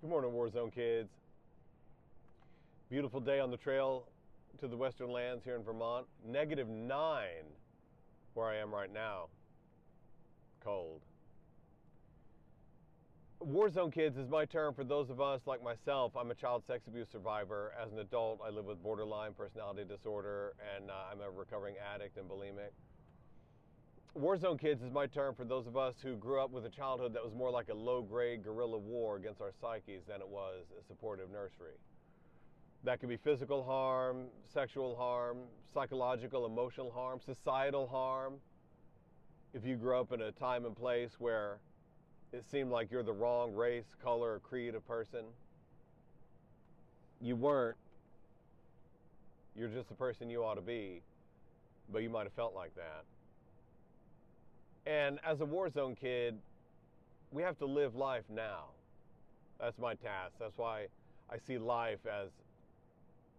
Good morning, Warzone kids. Beautiful day on the trail to the western lands here in Vermont. -9 where I am right now. Cold. Warzone kids is my term for those of us like myself. I'm a child sex abuse survivor. As an adult, I live with borderline personality disorder, and I'm a recovering addict and bulimic. Warzone kids is my term for those of us who grew up with a childhood that was more like a low-grade guerrilla war against our psyches than it was a supportive nursery. That could be physical harm, sexual harm, psychological, emotional harm, societal harm. If you grew up in a time and place where it seemed like you're the wrong race, color, or creed of person, you weren't. You're just the person you ought to be, but you might have felt like that. And as a Warzone kid, we have to live life now. That's my task. That's why I see life as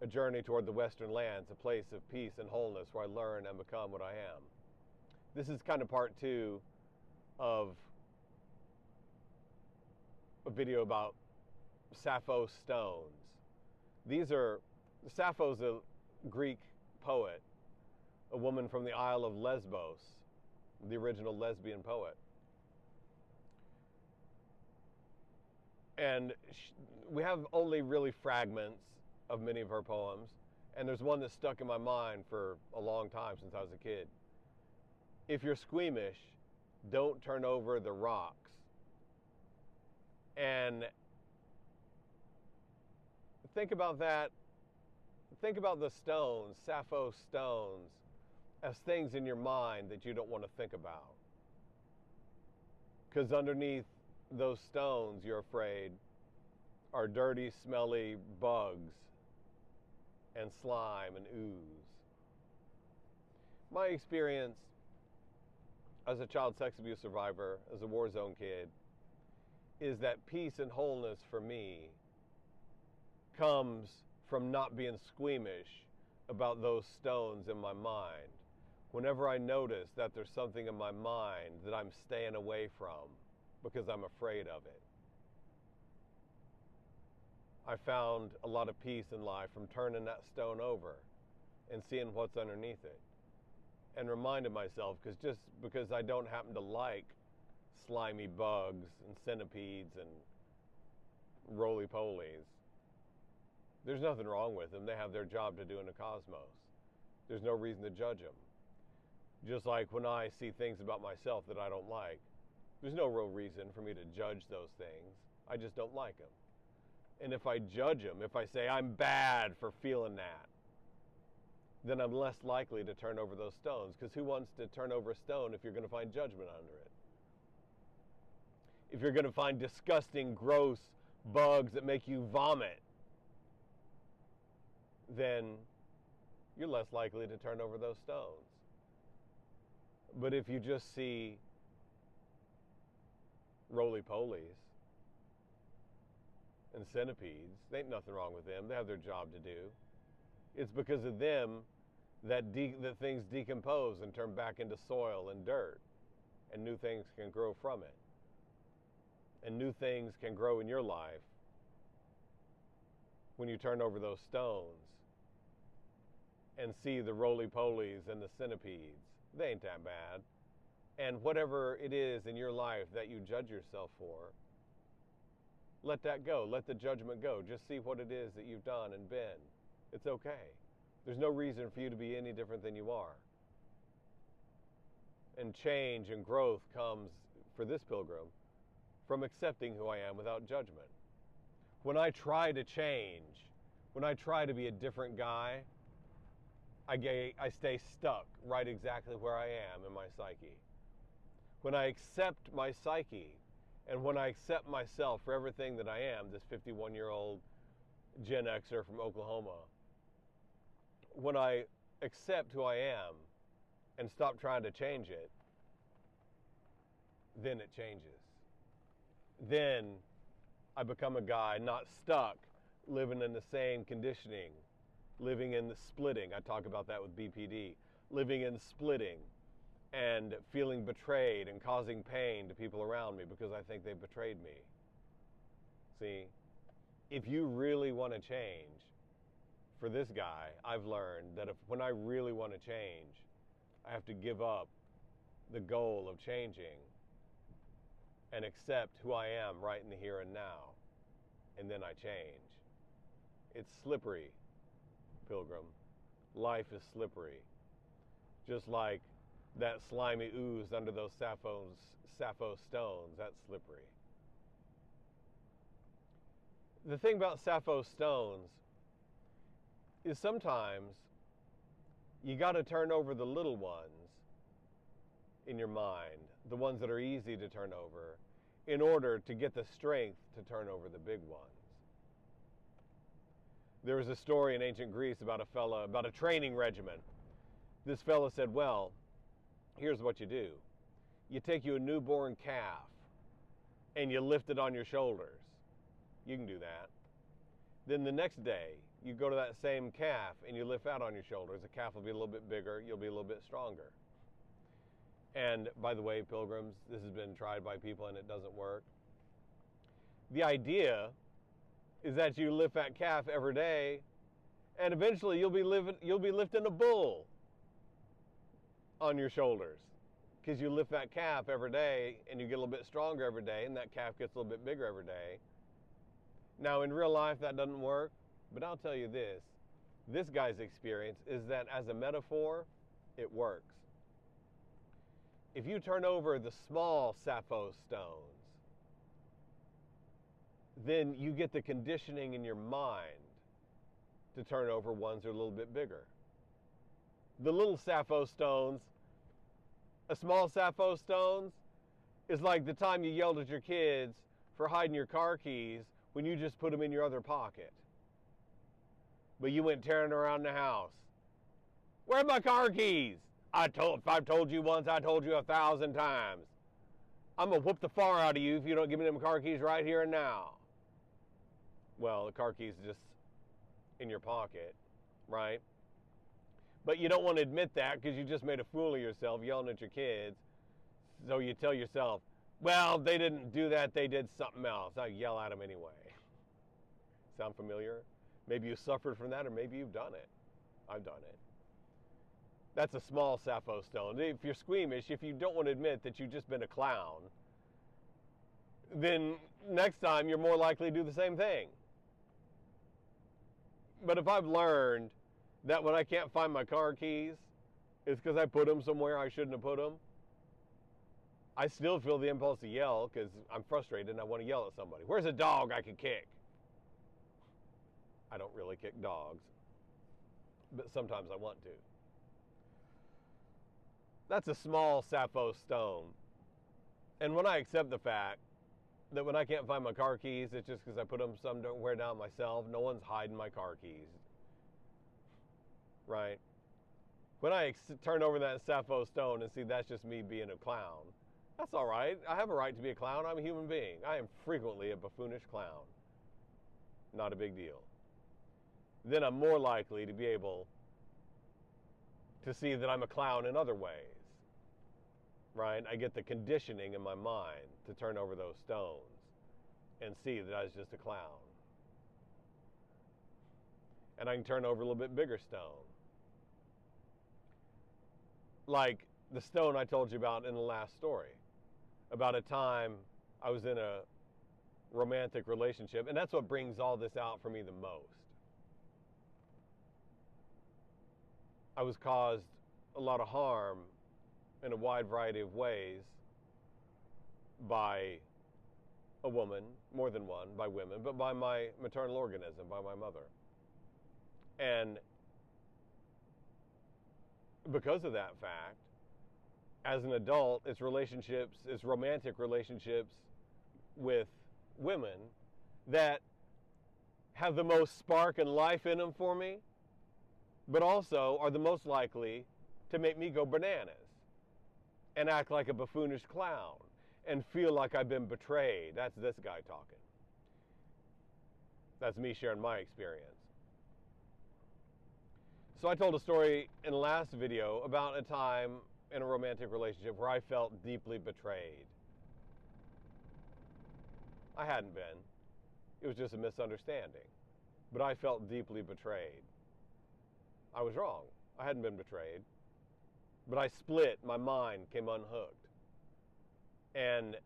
a journey toward the Western lands, a place of peace and wholeness where I learn and become what I am. This is kind of part 2 of a video about Sappho stones. Sappho's a Greek poet, a woman from the Isle of Lesbos, the original lesbian poet. And we have only really fragments of many of her poems, and there's one that stuck in my mind for a long time since I was a kid. If you're squeamish, don't turn over the rocks. And think about that. Think about the stones, Sappho stones, as things in your mind that you don't want to think about. Because underneath those stones, you're afraid, are dirty, smelly bugs and slime and ooze. My experience as a child sex abuse survivor, as a Warzone kid, is that peace and wholeness for me comes from not being squeamish about those stones in my mind. Whenever I notice that there's something in my mind that I'm staying away from because I'm afraid of it, I found a lot of peace in life from turning that stone over and seeing what's underneath it, and reminded myself, just because I don't happen to like slimy bugs and centipedes and roly-polies, there's nothing wrong with them. They have their job to do in the cosmos. There's no reason to judge them. Just like when I see things about myself that I don't like, there's no real reason for me to judge those things. I just don't like them. And if I judge them, if I say I'm bad for feeling that, then I'm less likely to turn over those stones. Because who wants to turn over a stone if you're going to find judgment under it? If you're going to find disgusting, gross bugs that make you vomit, then you're less likely to turn over those stones. But if you just see roly-polies and centipedes, there ain't nothing wrong with them. They have their job to do. It's because of them that things decompose and turn back into soil and dirt, and new things can grow from it. And new things can grow in your life when you turn over those stones and see the roly-polies and the centipedes. They ain't that bad. And whatever it is in your life that you judge yourself for, let that go. Let the judgment go. Just see what it is that you've done and been. It's okay. There's no reason for you to be any different than you are. And change and growth comes, for this pilgrim, from accepting who I am without judgment. When I try to change, when I try to be a different guy, I stay stuck right exactly where I am in my psyche. When I accept my psyche, and when I accept myself for everything that I am, this 51-year-old Gen Xer from Oklahoma, when I accept who I am and stop trying to change it, then it changes. Then I become a guy not stuck living in the same conditioning, living in the splitting. I talk about that with BPD. Living in splitting and feeling betrayed and causing pain to people around me because I think they betrayed me. See, if you really want to change, for this guy, I've learned that when I really want to change, I have to give up the goal of changing and accept who I am right in the here and now, and then I change. It's slippery, Pilgrim. Life is slippery. Just like that slimy ooze under those Sappho stones, that's slippery. The thing about Sappho stones is sometimes you got to turn over the little ones in your mind, the ones that are easy to turn over, in order to get the strength to turn over the big ones. There was a story in ancient Greece about a training regimen. This fella said, well, here's what you do. You take you a newborn calf and you lift it on your shoulders. You can do that. Then the next day, you go to that same calf and you lift that on your shoulders. The calf will be a little bit bigger. You'll be a little bit stronger. And by the way, pilgrims, this has been tried by people and it doesn't work. The idea is that you lift that calf every day, and eventually you'll be lifting a bull on your shoulders, because you lift that calf every day and you get a little bit stronger every day, and that calf gets a little bit bigger every day. Now, in real life, that doesn't work, but I'll tell you this guy's experience is that as a metaphor, it works. If you turn over the small Sappho stones, then you get the conditioning in your mind to turn over ones that are a little bit bigger. The little Sappho stones, a small Sappho stones, is like the time you yelled at your kids for hiding your car keys when you just put them in your other pocket. But you went tearing around the house. Where are my car keys? If I've told you once, I told you 1,000 times. I'm going to whoop the far out of you if you don't give me them car keys right here and now. Well, the car keys are just in your pocket, right? But you don't want to admit that because you just made a fool of yourself yelling at your kids. So you tell yourself, well, they didn't do that, they did something else. I yell at them anyway. Sound familiar? Maybe you suffered from that, or maybe you've done it. I've done it. That's a small Sappho stone. If you're squeamish, if you don't want to admit that you've just been a clown, then next time you're more likely to do the same thing. But if I've learned that when I can't find my car keys, it's because I put them somewhere I shouldn't have put them, I still feel the impulse to yell because I'm frustrated and I want to yell at somebody. Where's a dog I could kick? I don't really kick dogs, but sometimes I want to. That's a small Sappho stone. And when I accept the fact that when I can't find my car keys, it's just because I put them somewhere down myself, no one's hiding my car keys. Right? When I turn over that Sappho stone and see that's just me being a clown, that's all right. I have a right to be a clown. I'm a human being. I am frequently a buffoonish clown. Not a big deal. Then I'm more likely to be able to see that I'm a clown in other ways. Right? I get the conditioning in my mind to turn over those stones and see that I was just a clown. And I can turn over a little bit bigger stone. Like the stone I told you about in the last story, about a time I was in a romantic relationship, and that's what brings all this out for me the most. I was caused a lot of harm in a wide variety of ways by a woman, more than one, by women, but by my maternal organism, by my mother. And because of that fact, as an adult, it's romantic relationships with women that have the most spark and life in them for me, but also are the most likely to make me go bananas and act like a buffoonish clown and feel like I've been betrayed. That's this guy talking. That's me sharing my experience. So I told a story in the last video about a time in a romantic relationship where I felt deeply betrayed. I hadn't been. It was just a misunderstanding. But I felt deeply betrayed. I was wrong. I hadn't been betrayed. But I split. My mind came unhooked. And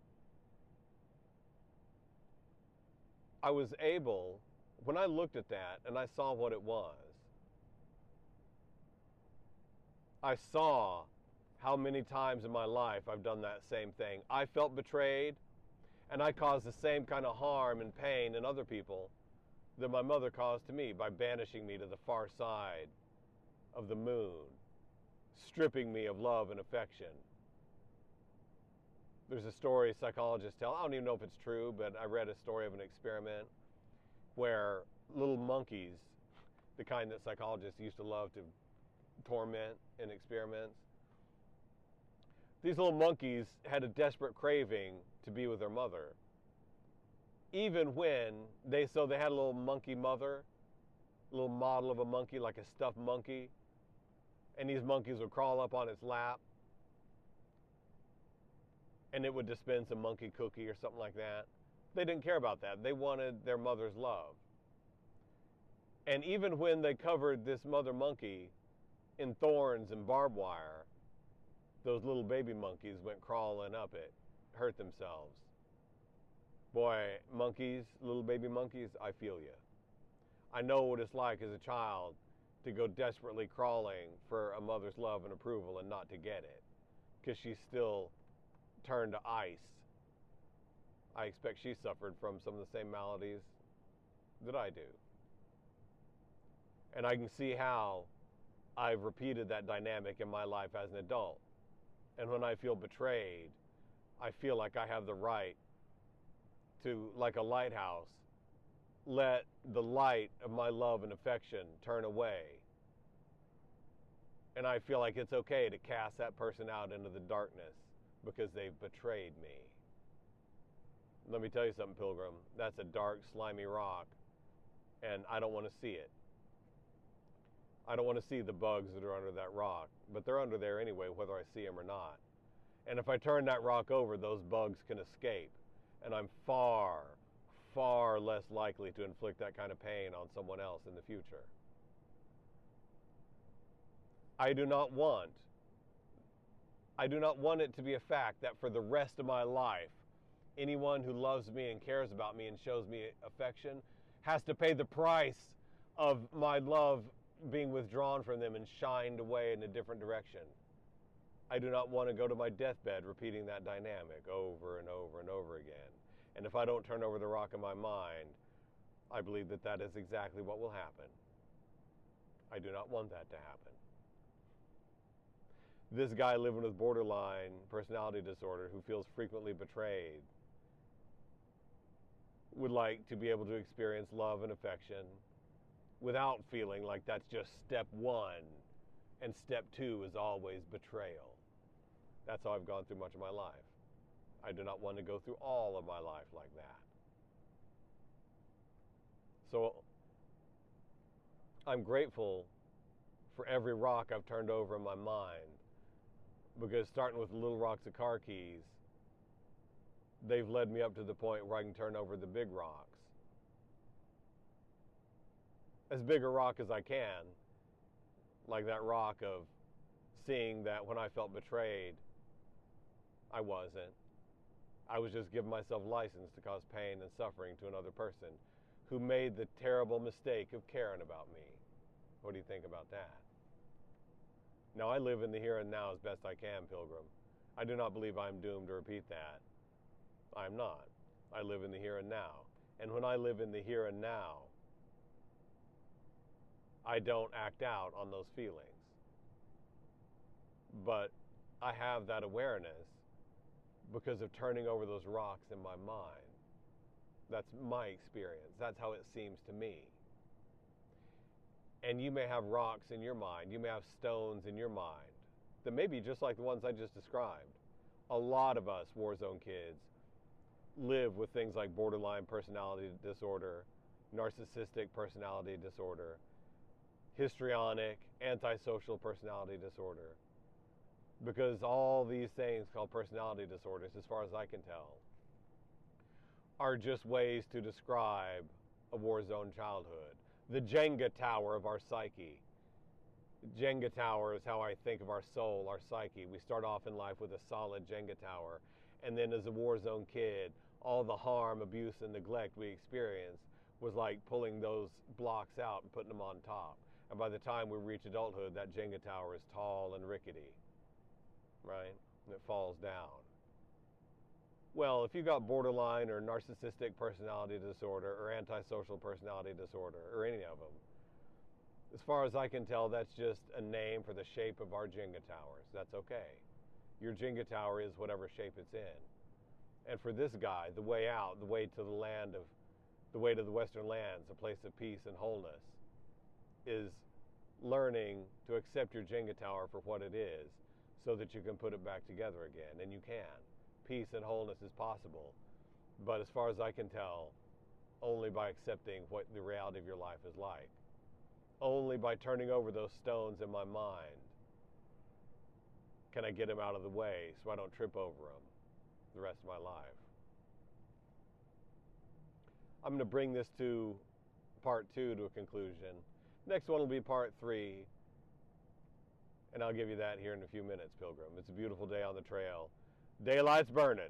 I was able, when I looked at that and I saw what it was, I saw how many times in my life I've done that same thing. I felt betrayed, and I caused the same kind of harm and pain in other people that my mother caused to me by banishing me to the far side of the moon, stripping me of love and affection. There's a story psychologists tell, I don't even know if it's true, but I read a story of an experiment where little monkeys, the kind that psychologists used to love to torment in experiments, these little monkeys had a desperate craving to be with their mother. Even when they had a little monkey mother, a little model of a monkey, like a stuffed monkey, and these monkeys would crawl up on its lap, and it would dispense a monkey cookie or something like that. They didn't care about that. They wanted their mother's love. And even when they covered this mother monkey in thorns and barbed wire, those little baby monkeys went crawling up it, hurt themselves. Boy, monkeys, little baby monkeys, I feel you. I know what it's like as a child to go desperately crawling for a mother's love and approval and not to get it, because she's still turned to ice. I expect she suffered from some of the same maladies that I do. And I can see how I've repeated that dynamic in my life as an adult. And when I feel betrayed, I feel like I have the right to, like a lighthouse, let the light of my love and affection turn away. And I feel like it's okay to cast that person out into the darkness because they've betrayed me. Let me tell you something, Pilgrim. That's a dark, slimy rock, and I don't want to see it. I don't want to see the bugs that are under that rock, but they're under there anyway, whether I see them or not. And if I turn that rock over, those bugs can escape, and I'm far, far less likely to inflict that kind of pain on someone else in the future. I do not want it to be a fact that for the rest of my life, anyone who loves me and cares about me and shows me affection has to pay the price of my love being withdrawn from them and shined away in a different direction. I do not want to go to my deathbed repeating that dynamic over and over and over again. And if I don't turn over the rock in my mind, I believe that that is exactly what will happen. I do not want that to happen. This guy living with borderline personality disorder who feels frequently betrayed would like to be able to experience love and affection without feeling like that's just step one and step two is always betrayal. That's how I've gone through much of my life. I do not want to go through all of my life like that. So I'm grateful for every rock I've turned over in my mind, because starting with the little rocks of car keys, they've led me up to the point where I can turn over the big rocks. As big a rock as I can, like that rock of seeing that when I felt betrayed, I wasn't. I was just giving myself license to cause pain and suffering to another person who made the terrible mistake of caring about me. What do you think about that? Now, I live in the here and now as best I can, Pilgrim. I do not believe I'm doomed to repeat that. I'm not. I live in the here and now. And when I live in the here and now, I don't act out on those feelings. But I have that awareness because of turning over those rocks in my mind. That's my experience. That's how it seems to me. And you may have rocks in your mind. You may have stones in your mind that may be just like the ones I just described. A lot of us Warzone kids live with things like borderline personality disorder, narcissistic personality disorder, histrionic, antisocial personality disorder. Because all these things called personality disorders, as far as I can tell, are just ways to describe a Warzone childhood. The Jenga tower of our psyche. Jenga tower is how I think of our soul, our psyche. We start off in life with a solid Jenga tower, and then as a Warzone kid, all the harm, abuse, and neglect we experienced was like pulling those blocks out and putting them on top. And by the time we reach adulthood, that Jenga tower is tall and rickety, right? And it falls down. Well, if you got borderline or narcissistic personality disorder or antisocial personality disorder or any of them, as far as I can tell, that's just a name for the shape of our Jenga towers. That's okay. Your Jenga tower is whatever shape it's in. And for this guy, the way out, the way to the Western lands, a place of peace and wholeness, is learning to accept your Jenga tower for what it is so that you can put it back together again. And you can. Peace and wholeness is possible. But as far as I can tell, only by accepting what the reality of your life is like. Only by turning over those stones in my mind can I get them out of the way so I don't trip over them the rest of my life. I'm going to bring this to part 2 to a conclusion. Next one will be part 3, and I'll give you that here in a few minutes, Pilgrim. It's a beautiful day on the trail. Daylight's burning.